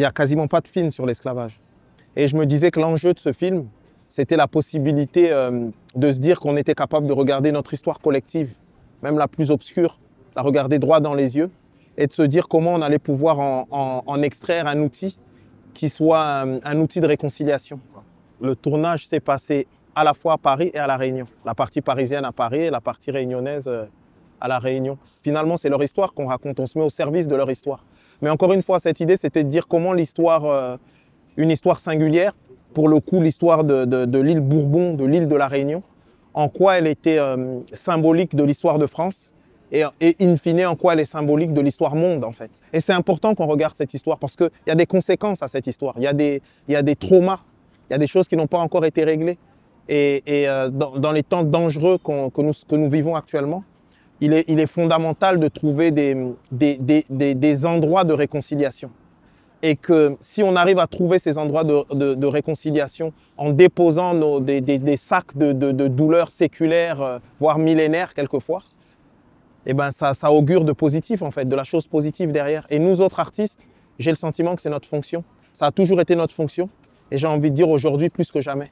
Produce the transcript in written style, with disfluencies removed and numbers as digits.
il n'y a quasiment pas de film sur l'esclavage. Et je me disais que l'enjeu de ce film, c'était la possibilité de se dire qu'on était capable de regarder notre histoire collective, même la plus obscure, la regarder droit dans les yeux, et de se dire comment on allait pouvoir en extraire un outil qui soit un outil de réconciliation. Le tournage s'est passé à la fois à Paris et à La Réunion. La partie parisienne à Paris et la partie réunionnaise à La Réunion. Finalement, c'est leur histoire qu'on raconte, on se met au service de leur histoire. Mais encore une fois, cette idée, c'était de dire comment l'histoire, une histoire singulière, pour le coup l'histoire de l'île Bourbon, de l'île de La Réunion, en quoi elle était symbolique de l'histoire de France et in fine en quoi elle est symbolique de l'histoire monde en fait. Et c'est important qu'on regarde cette histoire parce qu'il y a des conséquences à cette histoire, il y a des traumas, il y a des choses qui n'ont pas encore été réglées. Et dans les temps dangereux que nous vivons actuellement, il est fondamental de trouver des endroits de réconciliation. Et que si on arrive à trouver ces endroits de réconciliation en déposant des sacs de douleurs séculaires, voire millénaires quelquefois, eh ben ça augure de positif en fait, de la chose positive derrière. Et nous autres artistes, j'ai le sentiment que c'est notre fonction. Ça a toujours été notre fonction et j'ai envie de dire aujourd'hui plus que jamais.